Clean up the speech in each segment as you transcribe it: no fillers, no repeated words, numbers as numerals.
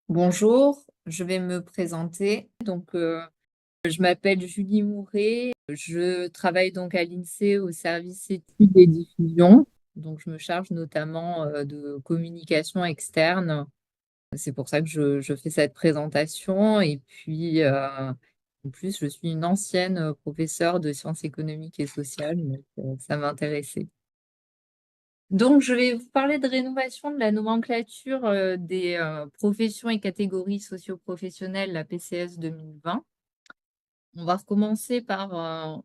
Bonjour, je vais me présenter. Je m'appelle Julie Mouret. Je travaille donc à l'INSEE au service études et diffusion. Donc, je me charge notamment de communication externe. C'est pour ça que je fais cette présentation. Et puis, en plus, je suis une ancienne professeure de sciences économiques et sociales. Donc, ça m'intéressait. Donc, je vais vous parler de rénovation de la nomenclature des professions et catégories socio-professionnelles, la PCS 2020. On va recommencer par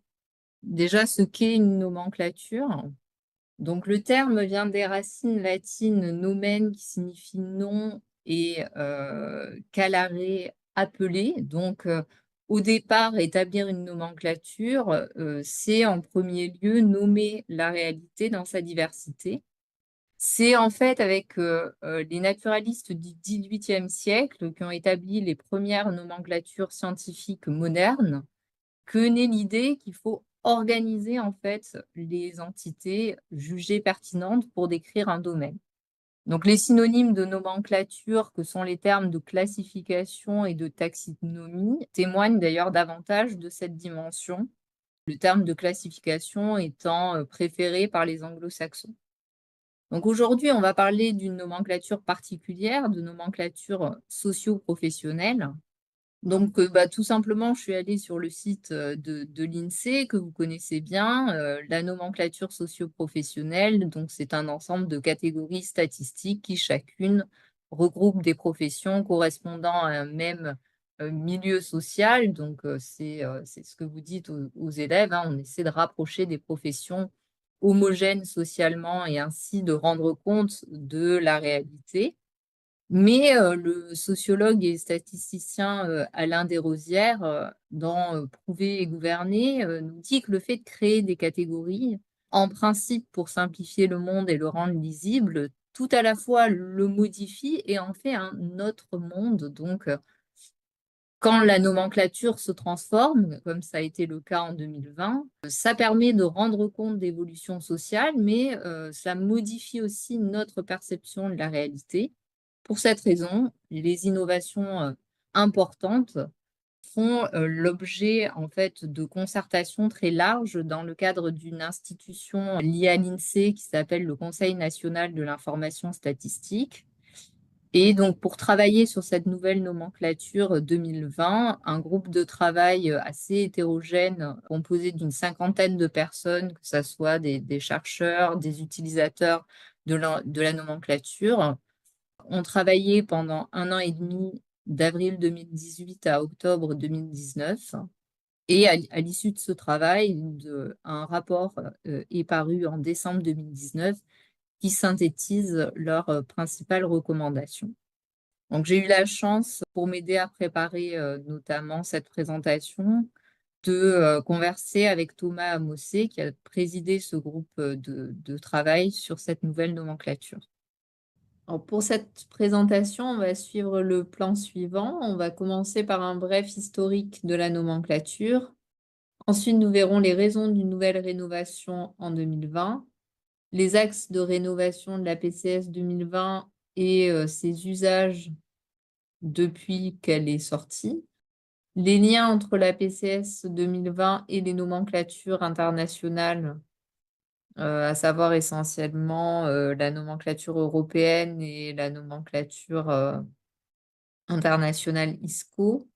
déjà ce qu'est une nomenclature. Donc, le terme vient des racines latines nomen, qui signifie nom, et calare, appeler. Donc, au départ, établir une nomenclature, c'est en premier lieu nommer la réalité dans sa diversité. C'est en fait avec les naturalistes du XVIIIe siècle qui ont établi les premières nomenclatures scientifiques modernes que naît l'idée qu'il faut organiser en fait les entités jugées pertinentes pour décrire un domaine. Donc les synonymes de nomenclature, que sont les termes de classification et de taxinomie, témoignent d'ailleurs davantage de cette dimension, le terme de classification étant préféré par les anglo-saxons. Donc aujourd'hui, on va parler d'une nomenclature particulière, de nomenclature socio-professionnelle. Donc, tout simplement, je suis allée sur le site de l'INSEE, que vous connaissez bien. La nomenclature socio-professionnelle, donc c'est un ensemble de catégories statistiques qui chacune regroupe des professions correspondant à un même milieu social. Donc, c'est ce que vous dites aux élèves, hein. On essaie de rapprocher des professions homogènes socialement et ainsi de rendre compte de la réalité. Mais le sociologue et statisticien Alain Desrosières, dans Prouver et gouverner, nous dit que le fait de créer des catégories, en principe pour simplifier le monde et le rendre lisible, tout à la fois le modifie et en fait un autre monde. Donc, quand la nomenclature se transforme, comme ça a été le cas en 2020, ça permet de rendre compte d'évolutions sociales, mais ça modifie aussi notre perception de la réalité. Pour cette raison, les innovations importantes font l'objet en fait de concertations très larges dans le cadre d'une institution liée à l'INSEE qui s'appelle le Conseil national de l'information statistique. Et donc, pour travailler sur cette nouvelle nomenclature 2020, un groupe de travail assez hétérogène, composé d'une cinquantaine de personnes, que ce soit des chercheurs, des utilisateurs de la nomenclature, ont travaillé pendant 1 an et demi, d'avril 2018 à octobre 2019. Et à l'issue de ce travail, un rapport est paru en décembre 2019 qui synthétise leurs principales recommandations. Donc, j'ai eu la chance, pour m'aider à préparer notamment cette présentation, de converser avec Thomas Amossé, qui a présidé ce groupe de travail sur cette nouvelle nomenclature. Alors, pour cette présentation, on va suivre le plan suivant. On va commencer par un bref historique de la nomenclature. Ensuite, nous verrons les raisons d'une nouvelle rénovation en 2020, les axes de rénovation de la PCS 2020 et ses usages depuis qu'elle est sortie, les liens entre la PCS 2020 et les nomenclatures internationales, à savoir essentiellement la nomenclature européenne et la nomenclature internationale ISCO.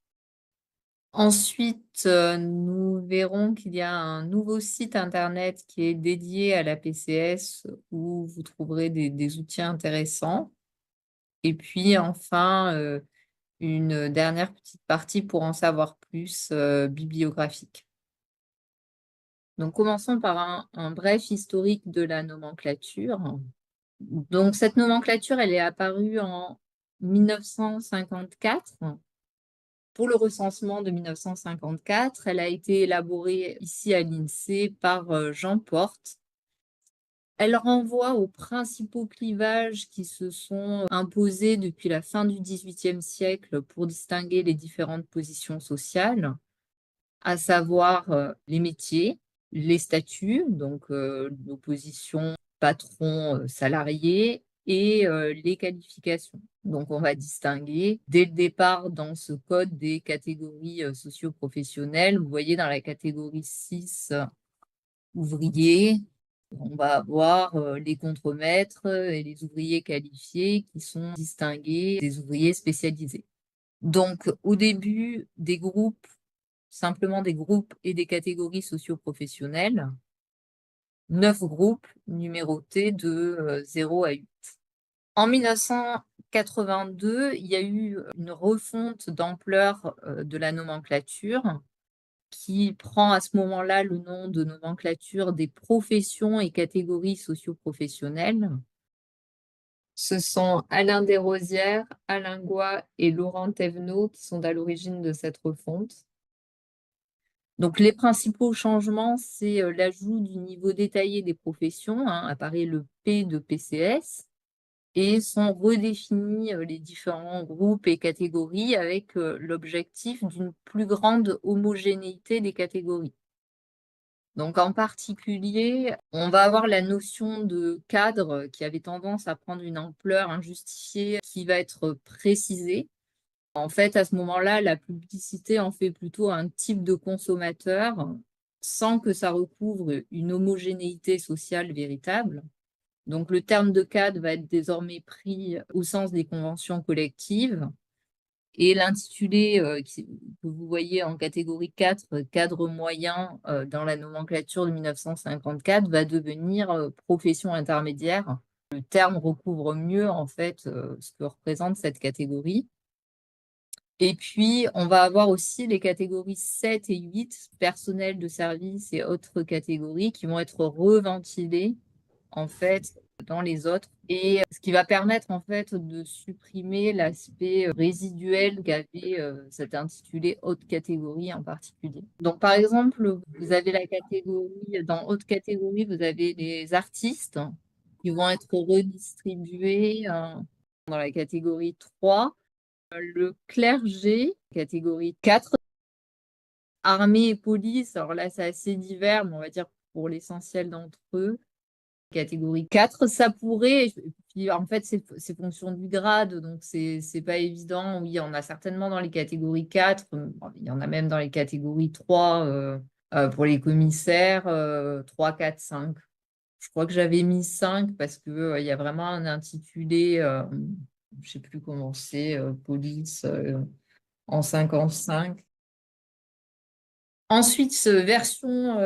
Ensuite, nous verrons qu'il y a un nouveau site internet qui est dédié à la PCS où vous trouverez des outils intéressants. Et puis enfin, une dernière petite partie pour en savoir plus, bibliographique. Donc commençons par un bref historique de la nomenclature. Donc cette nomenclature, elle est apparue en 1954. Pour le recensement de 1954, elle a été élaborée ici à l'INSEE par Jean Porte. Elle renvoie aux principaux clivages qui se sont imposés depuis la fin du XVIIIe siècle pour distinguer les différentes positions sociales, à savoir les métiers, les statuts, donc l'opposition patron-salarié, et les qualifications. Donc, on va distinguer dès le départ dans ce code des catégories socio-professionnelles. Vous voyez, dans la catégorie 6, ouvriers, on va avoir les contremaîtres et les ouvriers qualifiés qui sont distingués des ouvriers spécialisés. Donc, au début, des groupes, simplement des groupes et des catégories socio-professionnelles, 9 groupes numérotés de 0 à 8. En 1982, il y a eu une refonte d'ampleur de la nomenclature qui prend à ce moment-là le nom de nomenclature des professions et catégories socio-professionnelles. Ce sont Alain Desrosières, Alain Goy et Laurent Thévenot qui sont à l'origine de cette refonte. Donc, les principaux changements, c'est l'ajout du niveau détaillé des professions, apparaît le P de PCS, et sont redéfinis les différents groupes et catégories avec l'objectif d'une plus grande homogénéité des catégories. Donc, en particulier, on va avoir la notion de cadre qui avait tendance à prendre une ampleur injustifiée qui va être précisée. En fait, à ce moment-là, la publicité en fait plutôt un type de consommateur sans que ça recouvre une homogénéité sociale véritable. Donc, le terme de cadre va être désormais pris au sens des conventions collectives. Et l'intitulé que vous voyez en catégorie 4, cadre moyen, dans la nomenclature de 1954, va devenir profession intermédiaire. Le terme recouvre mieux en fait ce que représente cette catégorie. Et puis, on va avoir aussi les catégories 7 et 8, personnel de service et autres catégories, qui vont être reventilées en fait dans les autres, et ce qui va permettre en fait de supprimer l'aspect résiduel qu'avait cet intitulé haute catégorie en particulier. Donc par exemple, vous avez la catégorie, dans haute catégorie, vous avez les artistes qui vont être redistribués dans la catégorie 3, le clergé, catégorie 4, armée et police, alors là c'est assez divers, mais on va dire pour l'essentiel d'entre eux, catégorie 4, ça pourrait, puis en fait c'est fonction du grade, donc c'est pas évident. Oui, il y en a certainement dans les catégories 4, il y en a même dans les catégories 3 pour les commissaires, 3, 4, 5. Je crois que j'avais mis 5 parce que il y a vraiment un intitulé, je sais plus comment c'est, police en 55. Ensuite, version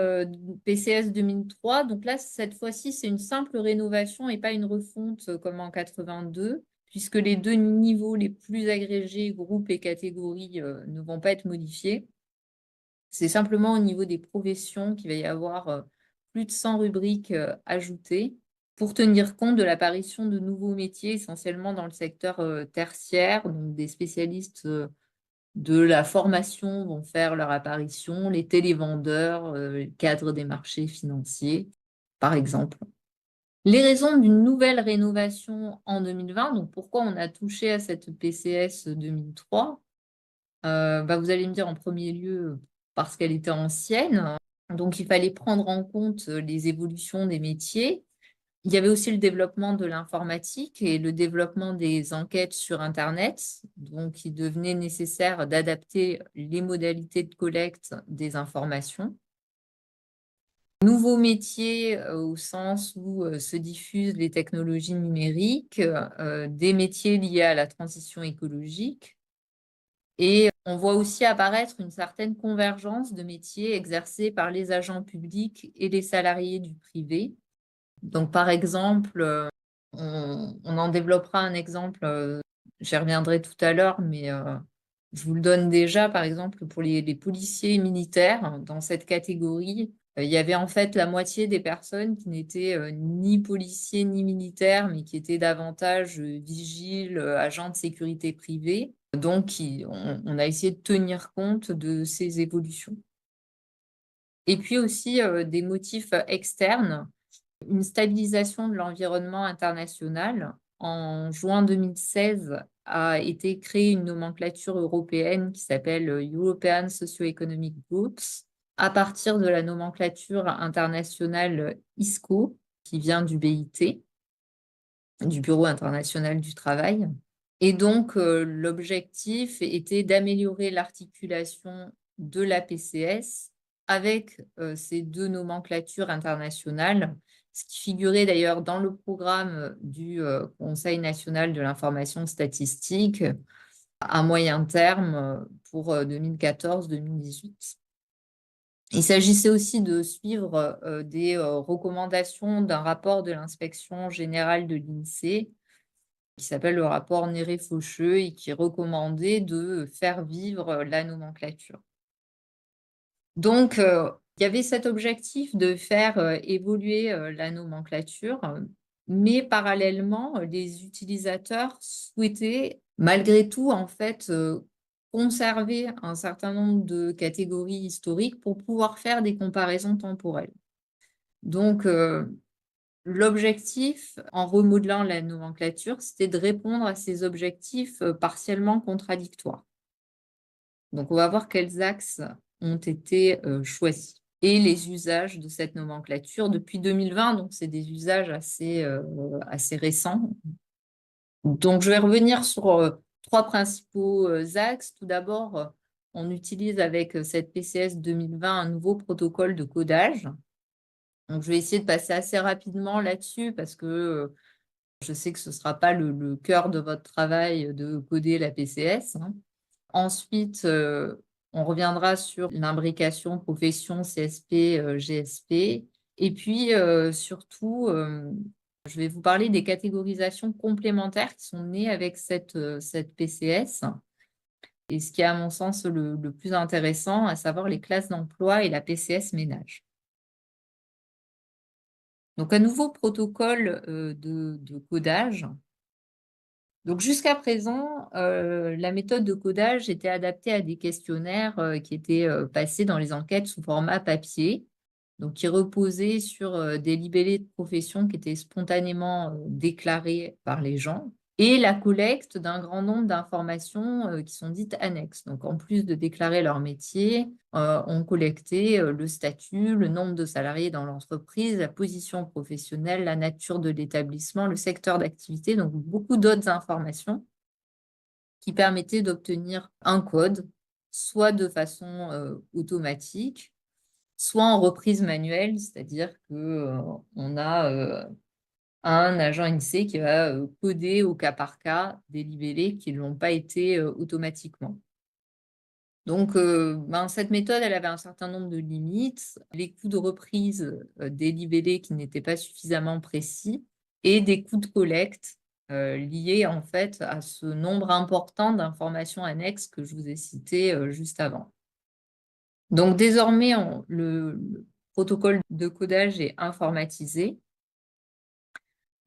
PCS 2003. Donc là, cette fois-ci, c'est une simple rénovation et pas une refonte comme en 82, puisque les deux niveaux les plus agrégés, groupes et catégories, ne vont pas être modifiés. C'est simplement au niveau des professions qu'il va y avoir plus de 100 rubriques ajoutées pour tenir compte de l'apparition de nouveaux métiers, essentiellement dans le secteur tertiaire, donc des spécialistes de la formation vont faire leur apparition, les télévendeurs, les cadres des marchés financiers, par exemple. Les raisons d'une nouvelle rénovation en 2020, donc pourquoi on a touché à cette PCS 2003, vous allez me dire en premier lieu parce qu'elle était ancienne, donc il fallait prendre en compte les évolutions des métiers. Il y avait aussi le développement de l'informatique et le développement des enquêtes sur Internet. Donc, il devenait nécessaire d'adapter les modalités de collecte des informations. Nouveaux métiers au sens où se diffusent les technologies numériques, des métiers liés à la transition écologique. Et on voit aussi apparaître une certaine convergence de métiers exercés par les agents publics et les salariés du privé. Donc, par exemple, on en développera un exemple, j'y reviendrai tout à l'heure, mais je vous le donne déjà, par exemple, pour les policiers militaires, dans cette catégorie, il y avait en fait la moitié des personnes qui n'étaient ni policiers ni militaires, mais qui étaient davantage vigiles, agents de sécurité privée. Donc, on a essayé de tenir compte de ces évolutions. Et puis aussi des motifs externes. Une stabilisation de l'environnement international. En juin 2016 a été créée une nomenclature européenne qui s'appelle European Socio-Economic Groups, à partir de la nomenclature internationale ISCO, qui vient du BIT. du Bureau international du travail. Et donc, l'objectif était d'améliorer l'articulation de la PCS avec ces deux nomenclatures internationales, ce qui figurait d'ailleurs dans le programme du Conseil national de l'information statistique à moyen terme pour 2014-2018. Il s'agissait aussi de suivre des recommandations d'un rapport de l'inspection générale de l'INSEE qui s'appelle le rapport Néré-Faucheux et qui recommandait de faire vivre la nomenclature. Donc, il y avait cet objectif de faire évoluer la nomenclature, mais parallèlement, les utilisateurs souhaitaient malgré tout, en fait, conserver un certain nombre de catégories historiques pour pouvoir faire des comparaisons temporelles. Donc, l'objectif, en remodelant la nomenclature, c'était de répondre à ces objectifs partiellement contradictoires. Donc, on va voir quels axes ont été choisis et les usages de cette nomenclature depuis 2020. Donc, c'est des usages assez récents. Donc, je vais revenir sur trois principaux axes. Tout d'abord, on utilise avec cette PCS 2020 un nouveau protocole de codage. Donc, je vais essayer de passer assez rapidement là-dessus parce que je sais que ce ne sera pas le cœur de votre travail de coder la PCS. Ensuite, on reviendra sur l'imbrication profession CSP, GSP. Et puis, surtout, je vais vous parler des catégorisations complémentaires qui sont nées avec cette PCS. Et ce qui est, à mon sens, le plus intéressant, à savoir les classes d'emploi et la PCS ménage. Donc, un nouveau protocole de codage. Donc, jusqu'à présent, la méthode de codage était adaptée à des questionnaires qui étaient passés dans les enquêtes sous format papier, donc qui reposaient sur des libellés de profession qui étaient spontanément déclarés par les gens et la collecte d'un grand nombre d'informations qui sont dites annexes. Donc, en plus de déclarer leur métier, on collectait le statut, le nombre de salariés dans l'entreprise, la position professionnelle, la nature de l'établissement, le secteur d'activité, donc beaucoup d'autres informations qui permettaient d'obtenir un code, soit de façon automatique, soit en reprise manuelle, c'est-à-dire qu'on a un agent INSEE qui va coder au cas par cas des libellés qui ne l'ont pas été automatiquement. Donc, cette méthode, elle avait un certain nombre de limites, les coûts de reprise des libellés qui n'étaient pas suffisamment précis et des coûts de collecte liés en fait à ce nombre important d'informations annexes que je vous ai citées juste avant. Donc, désormais, le protocole de codage est informatisé.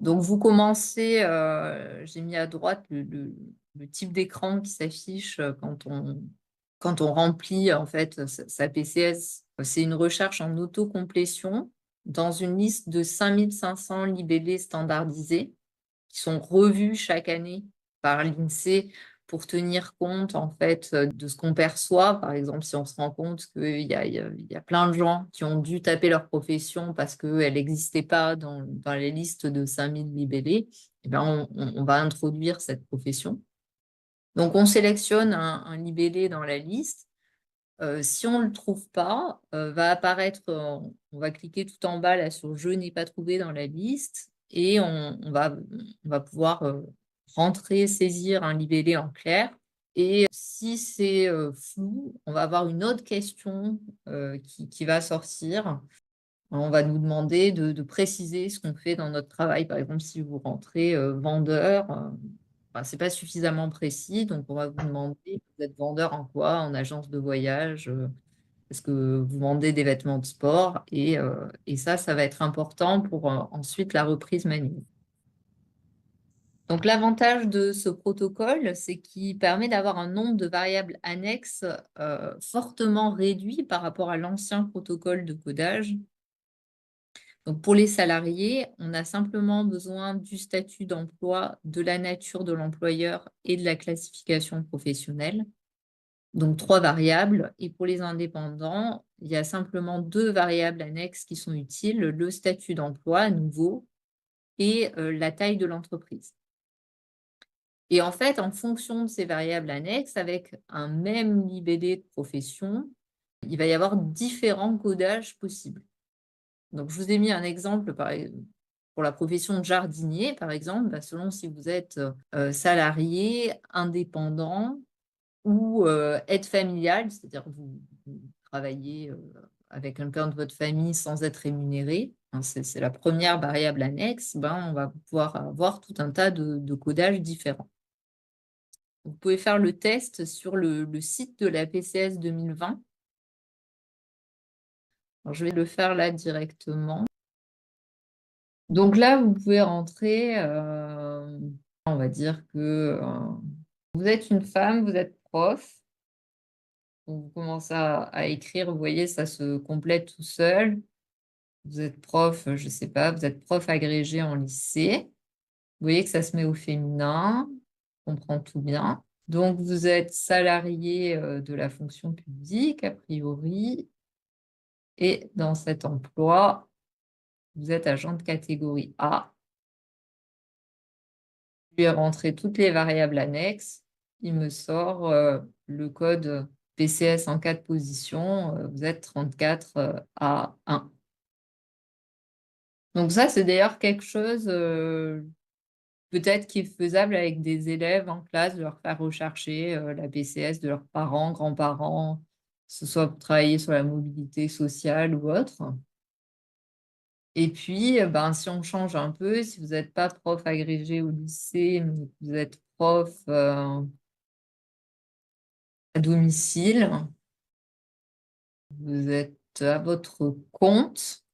Donc, vous commencez, j'ai mis à droite le type d'écran qui s'affiche quand on remplit en fait sa PCS. C'est une recherche en autocomplétion dans une liste de 5500 libellés standardisés qui sont revus chaque année par l'INSEE pour tenir compte en fait de ce qu'on perçoit. Par exemple, si on se rend compte qu'il y a plein de gens qui ont dû taper leur profession parce qu'elle n'existait pas dans les listes de 5000 libellés, eh bien, on va introduire cette profession. Donc, on sélectionne un libellé dans la liste. Si on ne le trouve pas, va apparaître, on va cliquer tout en bas là, sur « Je n'ai pas trouvé » dans la liste et on va pouvoir rentrer, saisir un libellé en clair. Et si c'est flou, on va avoir une autre question qui va sortir. On va nous demander de préciser ce qu'on fait dans notre travail. Par exemple, si vous rentrez vendeur, ce n'est pas suffisamment précis, donc on va vous demander, vous êtes vendeur en quoi? En agence de voyage? Est-ce que vous vendez des vêtements de sport? Et ça va être important pour ensuite la reprise manuelle. Donc, l'avantage de ce protocole, c'est qu'il permet d'avoir un nombre de variables annexes fortement réduit par rapport à l'ancien protocole de codage. Donc, pour les salariés, on a simplement besoin du statut d'emploi, de la nature de l'employeur et de la classification professionnelle. Donc, 3 variables. Et pour les indépendants, il y a simplement 2 variables annexes qui sont utiles. Le statut d'emploi, à nouveau, et la taille de l'entreprise. Et en fait, en fonction de ces variables annexes, avec un même libellé de profession, il va y avoir différents codages possibles. Donc, je vous ai mis un exemple pour la profession de jardinier, par exemple, selon si vous êtes salarié, indépendant ou aide familiale, c'est-à-dire que vous travaillez avec quelqu'un de votre famille sans être rémunéré, hein, c'est la première variable annexe, on va pouvoir avoir tout un tas de codages différents. Vous pouvez faire le test sur le site de la PCS 2020. Alors, je vais le faire là directement. Donc là, vous pouvez rentrer, on va dire que vous êtes une femme, vous êtes prof. Donc vous commencez à écrire, vous voyez, ça se complète tout seul. Vous êtes prof, je ne sais pas, vous êtes prof agrégé en lycée. Vous voyez que ça se met au féminin, on comprend tout bien. Donc vous êtes salarié de la fonction publique, a priori, et dans cet emploi, vous êtes agent de catégorie A. Je lui ai rentré toutes les variables annexes. Il me sort le code PCS en 4 positions. Vous êtes 34 à 1. Donc ça, c'est d'ailleurs quelque chose peut-être qui est faisable avec des élèves en classe, de leur faire rechercher la PCS de leurs parents, grands-parents, que ce soit pour travailler sur la mobilité sociale ou autre. Et puis, si on change un peu, si vous n'êtes pas prof agrégé au lycée, mais que vous êtes prof à domicile, vous êtes à votre compte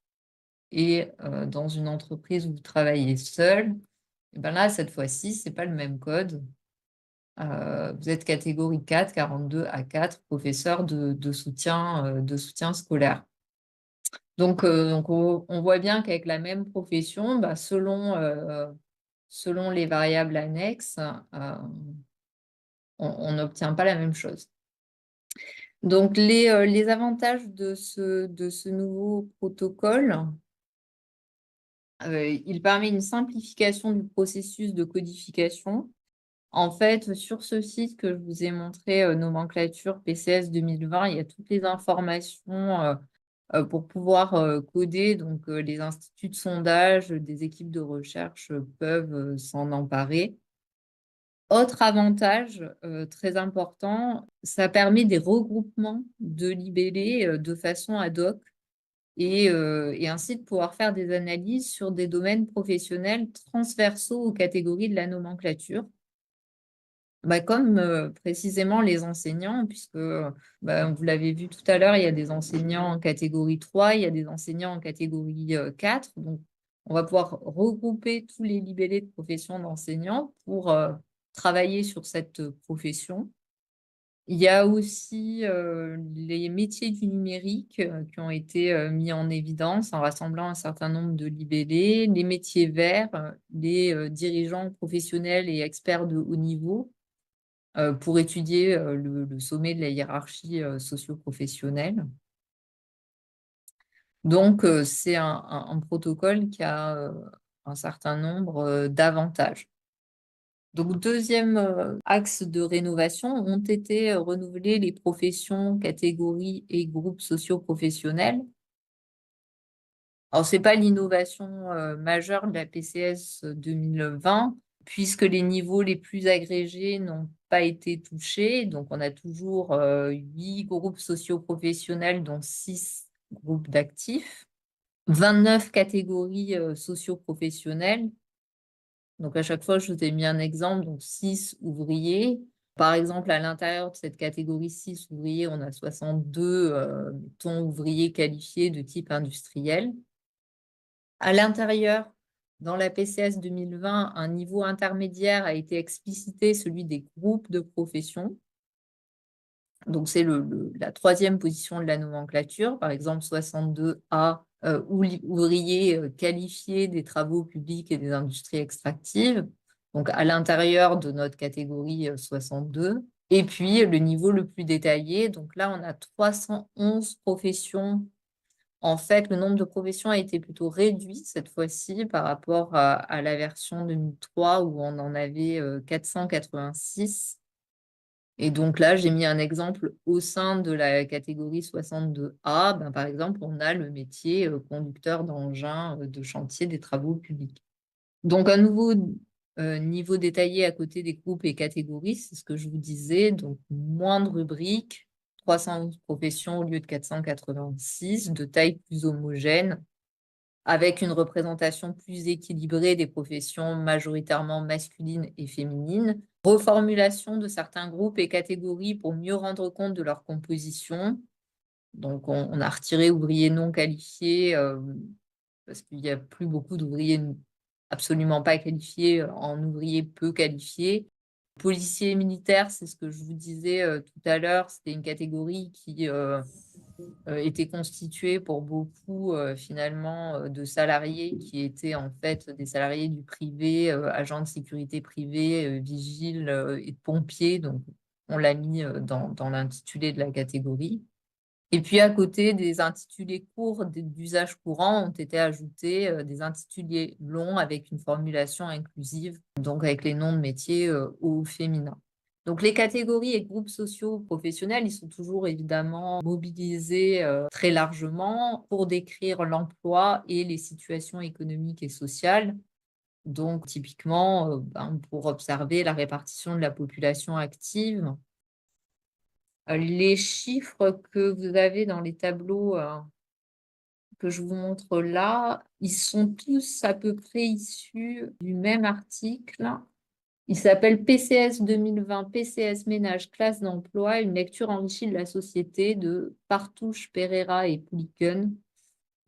et dans une entreprise où vous travaillez seul, et là, cette fois-ci, ce n'est pas le même code. Vous êtes catégorie 4, 42 à 4, professeur de soutien scolaire. Donc on voit bien qu'avec la même profession, selon les variables annexes, on n'obtient pas la même chose. Donc les avantages de ce nouveau protocole, il permet une simplification du processus de codification. En fait, sur ce site que je vous ai montré, nomenclature PCS 2020, il y a toutes les informations pour pouvoir coder. Donc, les instituts de sondage, des équipes de recherche peuvent s'en emparer. Autre avantage très important, ça permet des regroupements de libellés de façon ad hoc et ainsi de pouvoir faire des analyses sur des domaines professionnels transversaux aux catégories de la nomenclature. Comme précisément les enseignants, puisque vous l'avez vu tout à l'heure, il y a des enseignants en catégorie 3, il y a des enseignants en catégorie 4. Donc, on va pouvoir regrouper tous les libellés de profession d'enseignants pour travailler sur cette profession. Il y a aussi les métiers du numérique qui ont été mis en évidence en rassemblant un certain nombre de libellés, les métiers verts, les dirigeants professionnels et experts de haut niveau pour étudier le sommet de la hiérarchie socio-professionnelle. Donc, c'est un protocole qui a un certain nombre d'avantages. Donc, deuxième axe de rénovation, ont été renouvelées les professions, catégories et groupes socio-professionnels. Alors, ce n'est pas l'innovation majeure de la PCS 2020, puisque les niveaux les plus agrégés n'ont pas été touchés. Donc, on a toujours 8 groupes socio-professionnels, dont 6 groupes d'actifs, 29 catégories socio-professionnelles. Donc, à chaque fois, je vous ai mis un exemple, donc 6 ouvriers. Par exemple, à l'intérieur de cette catégorie 6 ouvriers, on a 62 ouvriers qualifiés de type industriel. À l'intérieur, dans la PCS 2020, un niveau intermédiaire a été explicité, celui des groupes de profession. Donc, c'est la troisième position de la nomenclature. Par exemple, 62A, ouvriers qualifiés des travaux publics et des industries extractives. Donc, à l'intérieur de notre catégorie 62. Et puis, le niveau le plus détaillé. Donc là, on a 311 professions En fait, le nombre de professions a été plutôt réduit cette fois-ci par rapport à la version 2003 où on en avait 486. Et donc là, j'ai mis un exemple au sein de la catégorie 62A. Ben, par exemple, on a le métier conducteur d'engin de chantier des travaux publics. Donc, un nouveau niveau détaillé à côté des groupes et catégories, c'est ce que je vous disais. Donc, moins de rubriques, 311 professions au lieu de 486, de taille plus homogène, avec une représentation plus équilibrée des professions majoritairement masculines et féminines. Reformulation de certains groupes et catégories pour mieux rendre compte de leur composition. Donc, on a retiré ouvriers non qualifiés parce qu'il n'y a plus beaucoup d'ouvriers absolument pas qualifiés en ouvriers peu qualifiés. Policiers et militaires, c'est ce que je vous disais tout à l'heure, c'était une catégorie qui était constituée pour beaucoup finalement de salariés qui étaient en fait des salariés du privé, agents de sécurité privés, vigiles et pompiers. Donc, on l'a mis dans l'intitulé de la catégorie. Et puis à côté des intitulés courts d'usage courant ont été ajoutés des intitulés longs avec une formulation inclusive, donc avec les noms de métiers au féminin. Donc les catégories et groupes sociaux professionnels, ils sont toujours évidemment mobilisés très largement pour décrire l'emploi et les situations économiques et sociales. Donc typiquement, pour observer la répartition de la population active. Les chiffres que vous avez dans les tableaux que je vous montre là, ils sont tous à peu près issus du même article. Il s'appelle PCS 2020, PCS ménage, classe d'emploi, une lecture enrichie de la société de Partouche, Pereira et Pouliken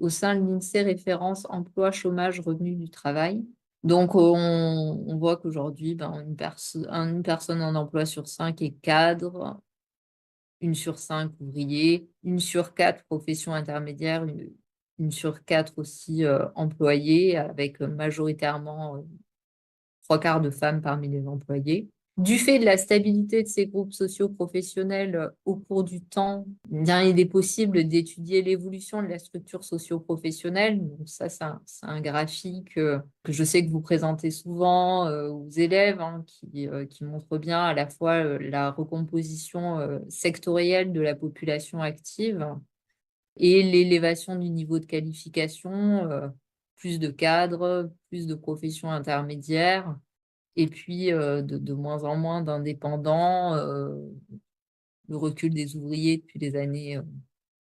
au sein de l'INSEE référence emploi, chômage, revenu du travail. Donc, on voit qu'aujourd'hui, une personne en emploi sur 5 est cadre, 1 sur 5 ouvriers, 1 sur 4 professions intermédiaires, 1 sur 4 aussi employés, avec majoritairement 3 quarts de femmes parmi les employés. Du fait de la stabilité de ces groupes socio-professionnels au cours du temps, bien, il est possible d'étudier l'évolution de la structure socio-professionnelle. Donc ça, c'est un graphique que je sais que vous présentez souvent aux élèves, hein, qui montre bien à la fois la recomposition sectorielle de la population active et l'élévation du niveau de qualification, plus de cadres, plus de professions intermédiaires et puis de moins en moins d'indépendants, le recul des ouvriers depuis les années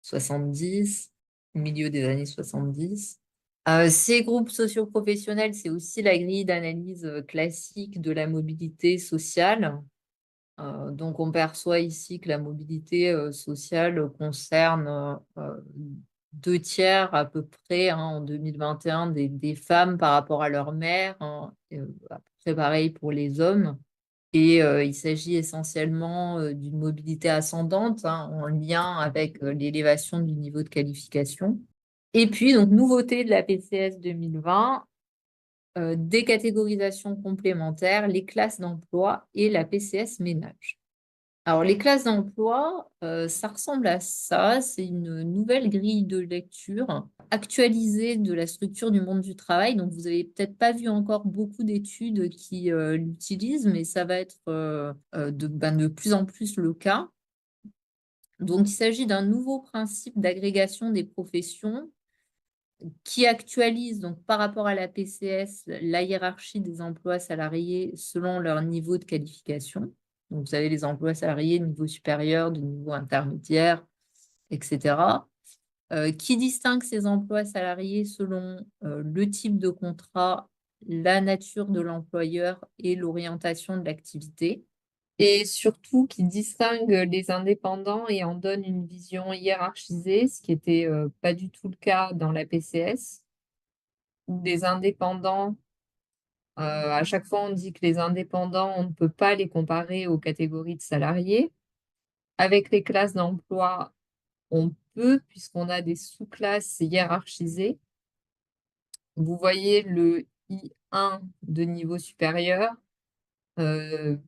70, milieu des années 70. Ces groupes socioprofessionnels, c'est aussi la grille d'analyse classique de la mobilité sociale. Donc, on perçoit ici que la mobilité sociale concerne 2 tiers à peu près, hein, en 2021 des femmes par rapport à leur mère, hein, à peu près pareil pour les hommes. Et il s'agit essentiellement d'une mobilité ascendante, hein, en lien avec l'élévation du niveau de qualification. Et puis, donc, nouveauté de la PCS 2020, des catégorisations complémentaires, les classes d'emploi et la PCS ménage. Alors, les classes d'emploi, ça ressemble à ça. C'est une nouvelle grille de lecture actualisée de la structure du monde du travail. Donc, vous n'avez peut-être pas vu encore beaucoup d'études qui l'utilisent, mais ça va être de plus en plus le cas. Donc, il s'agit d'un nouveau principe d'agrégation des professions qui actualise donc par rapport à la PCS la hiérarchie des emplois salariés selon leur niveau de qualification. Donc, vous avez les emplois salariés de niveau supérieur, de niveau intermédiaire, etc. Qui distingue ces emplois salariés selon le type de contrat, la nature de l'employeur et l'orientation de l'activité. Et surtout qui distingue les indépendants et en donne une vision hiérarchisée, ce qui n'était pas du tout le cas dans la PCS. Des indépendants, à chaque fois on dit que les indépendants, on ne peut pas les comparer aux catégories de salariés. Avec les classes d'emploi, on peut, puisqu'on a des sous-classes hiérarchisées. Vous voyez le I1 de niveau supérieur,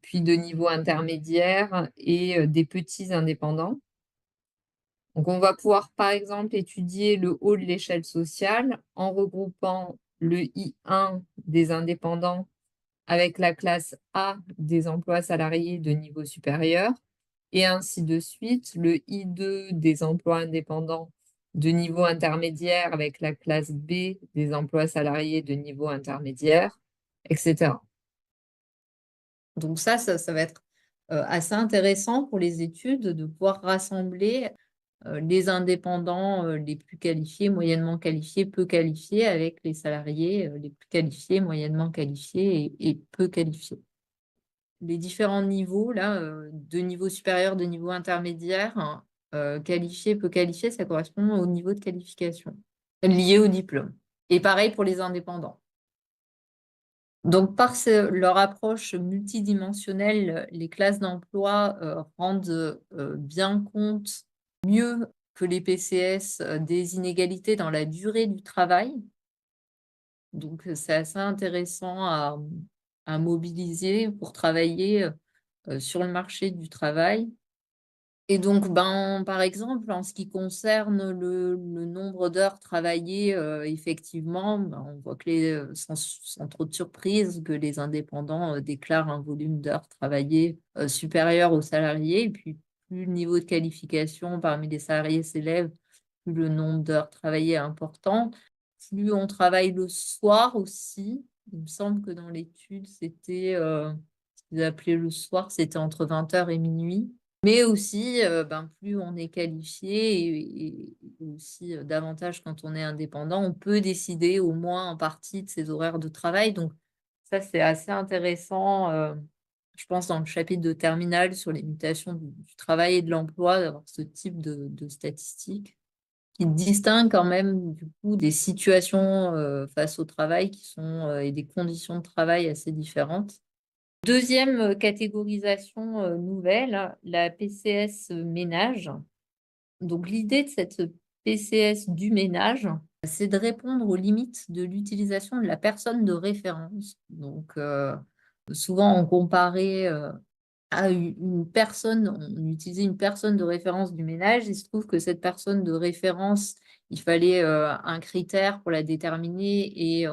puis de niveau intermédiaire et des petits indépendants. Donc, on va pouvoir, par exemple, étudier le haut de l'échelle sociale en regroupant le I1 des indépendants avec la classe A des emplois salariés de niveau supérieur, et ainsi de suite, le I2 des emplois indépendants de niveau intermédiaire avec la classe B des emplois salariés de niveau intermédiaire, etc. Donc ça va être assez intéressant pour les études de pouvoir rassembler les indépendants les plus qualifiés, moyennement qualifiés, peu qualifiés, avec les salariés les plus qualifiés, moyennement qualifiés et peu qualifiés. Les différents niveaux, là, de niveau supérieur, de niveau intermédiaire, hein, qualifié, peu qualifié, ça correspond au niveau de qualification lié au diplôme. Et pareil pour les indépendants. Donc, par leur approche multidimensionnelle, les classes d'emploi rendent bien compte, mieux que les PCS, des inégalités dans la durée du travail. Donc, c'est assez intéressant à mobiliser pour travailler sur le marché du travail. Et donc, ben, par exemple, en ce qui concerne le nombre d'heures travaillées, effectivement, ben, on voit que sans trop de surprise, que les indépendants déclarent un volume d'heures travaillées supérieur aux salariés. Et puis, plus le niveau de qualification parmi les salariés s'élève, plus le nombre d'heures travaillées est important. Plus on travaille le soir aussi. Il me semble que dans l'étude, c'était ce qu'ils appelaient le soir, c'était entre 20h et minuit. Mais aussi, ben, plus on est qualifié et aussi davantage quand on est indépendant, on peut décider au moins en partie de ses horaires de travail. Donc ça, c'est assez intéressant, je pense, dans le chapitre de terminale sur les mutations du travail et de l'emploi, d'avoir ce type de statistiques qui distinguent quand même du coup des situations face au travail qui sont et des conditions de travail assez différentes. Deuxième catégorisation nouvelle, la PCS ménage. Donc l'idée de cette PCS du ménage, c'est de répondre aux limites de l'utilisation de la personne de référence. Donc souvent on comparait à une personne, on utilisait une personne de référence du ménage. Il se trouve que cette personne de référence, il fallait un critère pour la déterminer et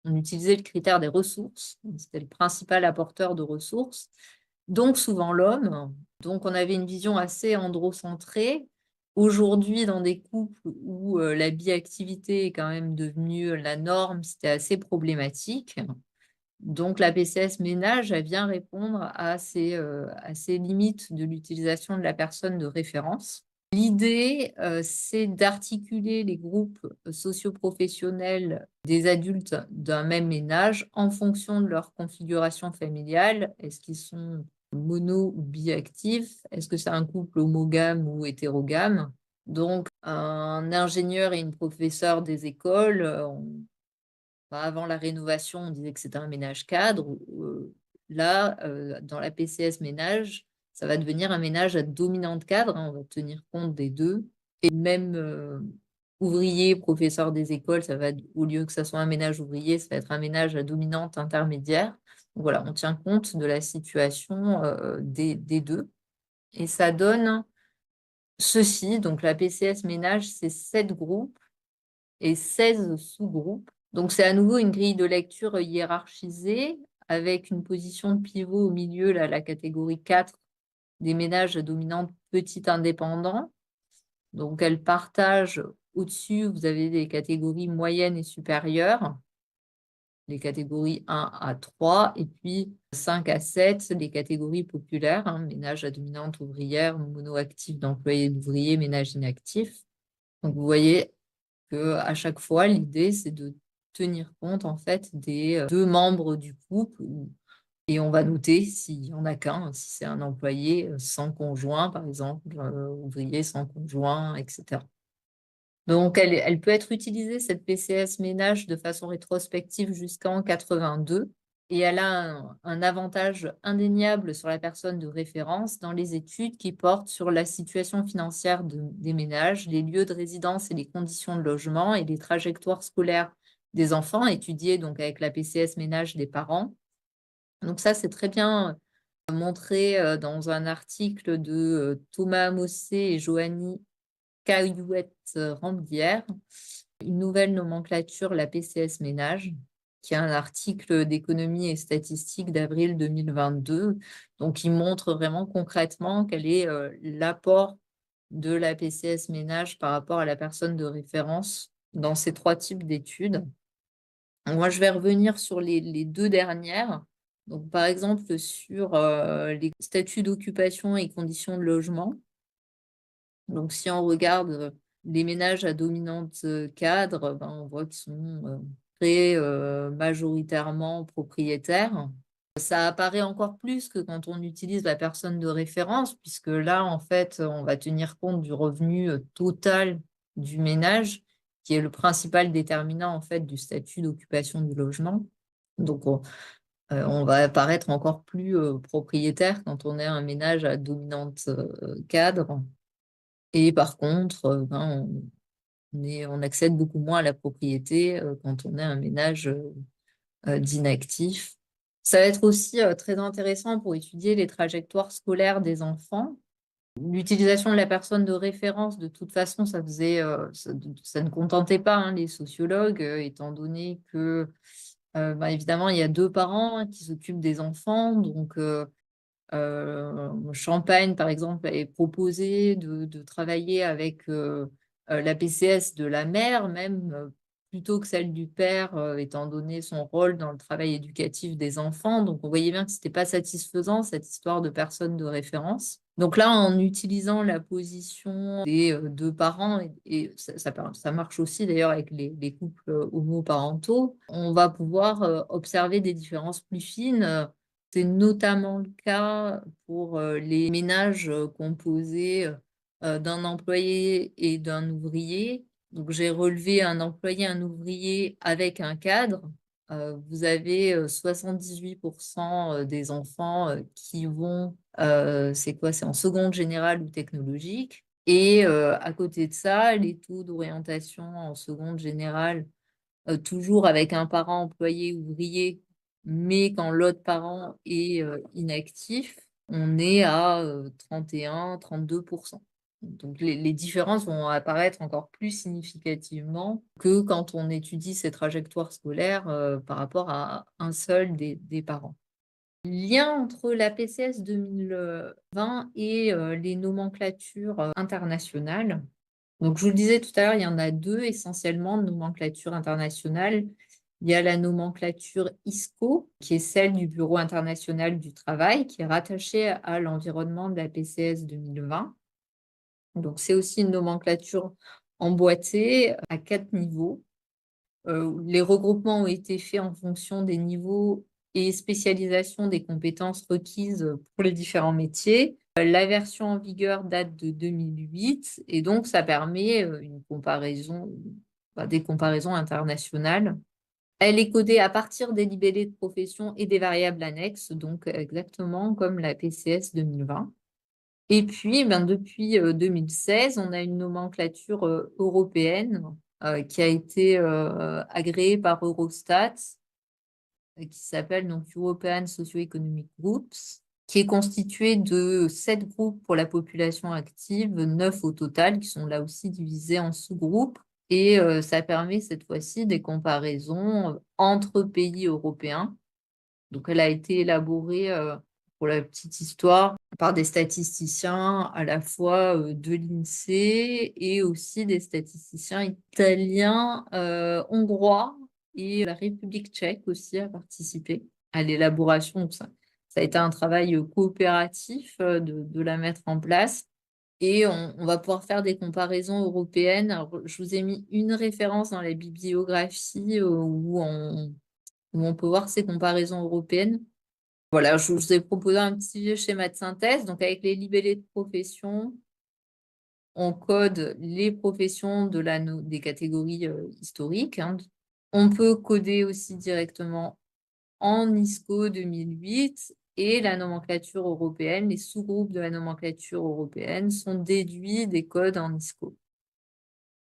on utilisait le critère des ressources. C'était le principal apporteur de ressources, donc souvent l'homme. Donc on avait une vision assez androcentrée. Aujourd'hui, dans des couples où la biactivité est quand même devenue la norme, c'était assez problématique. Donc la PCS ménage, elle vient répondre à ces limites de l'utilisation de la personne de référence. L'idée, c'est d'articuler les groupes socioprofessionnels des adultes d'un même ménage en fonction de leur configuration familiale. Est-ce qu'ils sont mono ou biactifs? Est-ce que c'est un couple homogame ou hétérogame? Donc, un ingénieur et une professeure des écoles, avant la rénovation, on disait que c'était un ménage cadre. Là, dans la PCS ménage, ça va devenir un ménage à dominante cadre, hein, on va tenir compte des deux. Et même ouvrier, professeur des écoles, ça va, au lieu que ça soit un ménage ouvrier, ça va être un ménage à dominante intermédiaire. Donc voilà, on tient compte de la situation des deux. Et ça donne ceci. Donc la PCS ménage, c'est 7 groupes et 16 sous-groupes. Donc c'est à nouveau une grille de lecture hiérarchisée avec une position de pivot au milieu, là, la catégorie 4 des ménages dominantes petits indépendants. Donc elles partagent au-dessus, vous avez des catégories moyennes et supérieures, les catégories 1 à 3, et puis 5 à 7, les catégories populaires, hein, ménage à dominante ouvrière, monoactif d'employés d'ouvriers, ménage inactif. Donc vous voyez à chaque fois, l'idée, c'est de tenir compte en fait des deux membres du couple et on va noter s'il n'y en a qu'un, si c'est un employé sans conjoint, par exemple, ouvrier sans conjoint, etc. Donc, elle peut être utilisée, cette PCS ménage, de façon rétrospective jusqu'en 82. Et elle a un avantage indéniable sur la personne de référence dans les études qui portent sur la situation financière des ménages, les lieux de résidence et les conditions de logement et les trajectoires scolaires des enfants étudiés donc avec la PCS ménage des parents. Donc ça, c'est très bien montré dans un article de Thomas Mossé et Joanny Caillouette-Ramblière, une nouvelle nomenclature, la PCS ménage, qui est un article d'économie et statistique d'avril 2022. Donc, il montre vraiment concrètement quel est l'apport de la PCS ménage par rapport à la personne de référence dans ces trois types d'études. Moi, je vais revenir sur les deux dernières. Donc, par exemple, sur les statuts d'occupation et conditions de logement. Donc, si on regarde les ménages à dominante cadre, ben, on voit qu'ils sont très majoritairement propriétaires. Ça apparaît encore plus que quand on utilise la personne de référence, puisque là, en fait, on va tenir compte du revenu total du ménage, qui est le principal déterminant, en fait, du statut d'occupation du logement. Donc, on va apparaître encore plus propriétaire quand on est un ménage à dominante cadre. Et par contre, ben, on accède beaucoup moins à la propriété quand on est un ménage d'inactifs. Ça va être aussi très intéressant pour étudier les trajectoires scolaires des enfants. L'utilisation de la personne de référence, de toute façon, ça ne contentait pas hein, les sociologues, étant donné que, ben, évidemment, il y a deux parents hein, qui s'occupent des enfants. Donc, Champagne, par exemple, avait proposé de travailler avec la PCS de la mère, même plutôt que celle du père, étant donné son rôle dans le travail éducatif des enfants. Donc, on voyait bien que ce n'était pas satisfaisant, cette histoire de personne de référence. Donc là, en utilisant la position des deux parents, et ça marche aussi d'ailleurs avec les couples homoparentaux, on va pouvoir observer des différences plus fines. C'est notamment le cas pour les ménages composés d'un employé et d'un ouvrier. Donc, j'ai relevé un employé, un ouvrier avec un cadre. Vous avez 78% des enfants qui vont, c'est quoi? C'est en seconde générale ou technologique. Et à côté de ça, les taux d'orientation en seconde générale toujours avec un parent employé ouvrier, mais quand l'autre parent est inactif, on est à 31-32%. Donc les différences vont apparaître encore plus significativement que quand on étudie ces trajectoires scolaires par rapport à un seul des parents. Lien entre la PCS 2020 et les nomenclatures internationales. Donc, je vous le disais tout à l'heure, il y en a deux essentiellement de nomenclature internationale. Il y a la nomenclature ISCO, qui est celle du Bureau international du travail, qui est rattachée à l'environnement de la PCS 2020. Donc, c'est aussi une nomenclature emboîtée à 4 niveaux. Les regroupements ont été faits en fonction des niveaux et spécialisation des compétences requises pour les différents métiers. La version en vigueur date de 2008 et donc ça permet une comparaison, des comparaisons internationales. Elle est codée à partir des libellés de profession et des variables annexes, donc exactement comme la PCS 2020. Et puis, ben, depuis 2016, on a une nomenclature européenne qui a été agréée par Eurostat, qui s'appelle donc European Socio-Economic Groups, qui est constituée de 7 groupes pour la population active, 9 au total, qui sont là aussi divisés en sous-groupes. Et ça permet cette fois-ci des comparaisons entre pays européens. Donc, elle a été élaborée, pour la petite histoire, par des statisticiens à la fois de l'INSEE et aussi des statisticiens italiens, hongrois et la République tchèque aussi a participé à l'élaboration. Donc, ça a été un travail coopératif de la mettre en place. Et on va pouvoir faire des comparaisons européennes. Alors, je vous ai mis une référence dans la bibliographie où on peut voir ces comparaisons européennes. Voilà, je vous ai proposé un petit schéma de synthèse. Donc, avec les libellés de profession, on code les professions des catégories historiques. Hein. On peut coder aussi directement en ISCO 2008 et la nomenclature européenne. Les sous-groupes de la nomenclature européenne sont déduits des codes en ISCO.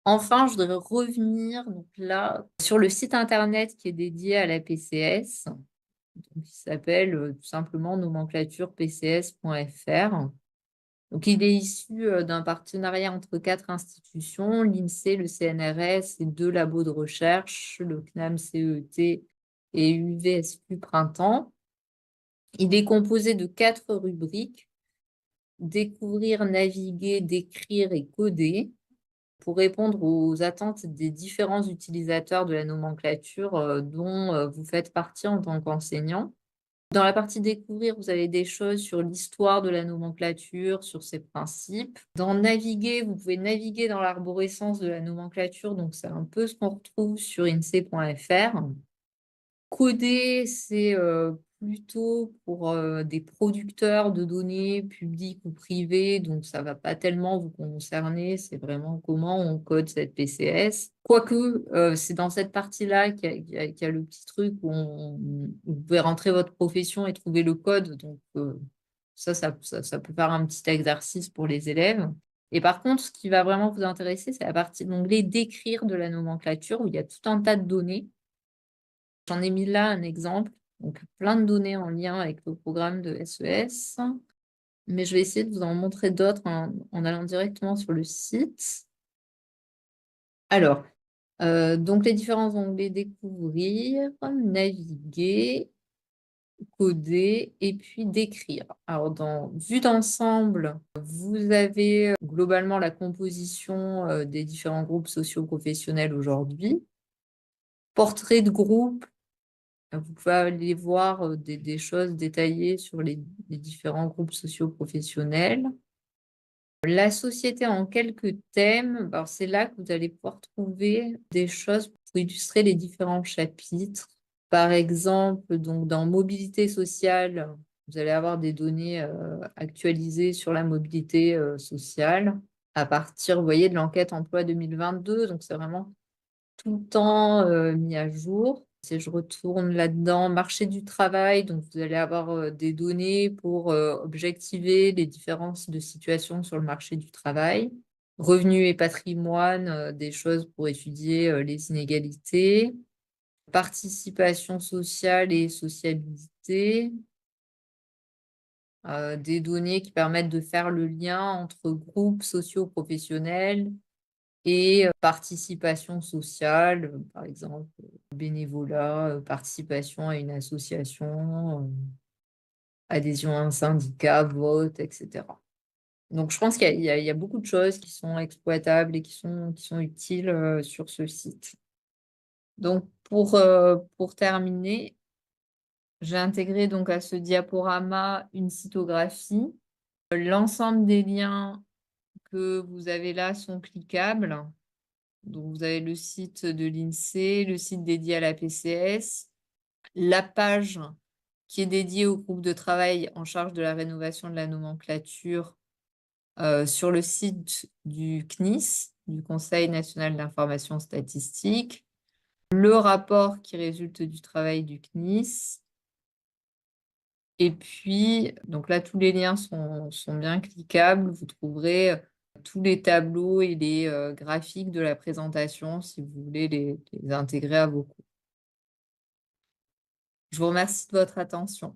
Enfin, je voudrais revenir donc là, sur le site internet qui est dédié à la PCS. donc qui s'appelle, tout simplement nomenclaturepcs.fr. Donc il est issu, d'un partenariat entre 4 institutions, l'INSEE, le CNRS et 2 labos de recherche, le CNAM-CET et UVSQ Printemps. Il est composé de 4 rubriques: découvrir, naviguer, décrire et coder, pour répondre aux attentes des différents utilisateurs de la nomenclature, dont, vous faites partie en tant qu'enseignant. Dans la partie découvrir, vous avez des choses sur l'histoire de la nomenclature, sur ses principes. Dans naviguer, vous pouvez naviguer dans l'arborescence de la nomenclature, donc c'est un peu ce qu'on retrouve sur INSEE.fr. Coder, c'est plutôt pour des producteurs de données publiques ou privées, donc ça va pas tellement vous concerner, c'est vraiment comment on code cette PCS. Quoique, c'est dans cette partie-là qu'il y a le petit truc où vous pouvez rentrer votre profession et trouver le code, donc ça peut faire un petit exercice pour les élèves. Et par contre, ce qui va vraiment vous intéresser, c'est la partie de l'onglet «Décrire» de la nomenclature, où il y a tout un tas de données. J'en ai mis là un exemple, donc plein de données en lien avec le programme de SES, mais je vais essayer de vous en montrer d'autres en allant directement sur le site. Alors, donc les différents onglets: découvrir, naviguer, coder et puis décrire. Alors dans vue d'ensemble, vous avez, globalement la composition, des différents groupes socio-professionnels aujourd'hui. Portrait de groupe. Vous pouvez aller voir, des choses détaillées sur les différents groupes socio-professionnels. La société en quelques thèmes, alors c'est là que vous allez pouvoir trouver des choses pour illustrer les différents chapitres. Par exemple, donc dans mobilité sociale, vous allez avoir des données, actualisées sur la mobilité, sociale à partir, vous voyez, de l'enquête emploi 2022, donc c'est vraiment tout le temps, mis à jour. Si je retourne là-dedans, marché du travail, donc vous allez avoir, des données pour, objectiver les différences de situation sur le marché du travail. Revenus et patrimoine, des choses pour étudier, les inégalités. Participation sociale et sociabilité. Des données qui permettent de faire le lien entre groupes socio-professionnels et participation sociale, par exemple, bénévolat, participation à une association, adhésion à un syndicat, vote, et cetera. Donc je pense qu'il y a beaucoup de choses qui sont exploitables et qui sont utiles, sur ce site. Donc pour terminer, j'ai intégré donc à ce diaporama une cytographie. L'ensemble des liens que vous avez là sont cliquables. Donc, vous avez le site de l'INSEE, le site dédié à la PCS, la page qui est dédiée au groupe de travail en charge de la rénovation de la nomenclature, sur le site du CNIS, du Conseil national d'information statistique, le rapport qui résulte du travail du CNIS. Et puis, donc là, tous les liens sont bien cliquables. Vous trouverez tous les tableaux et les graphiques de la présentation si vous voulez les intégrer à vos cours. Je vous remercie de votre attention.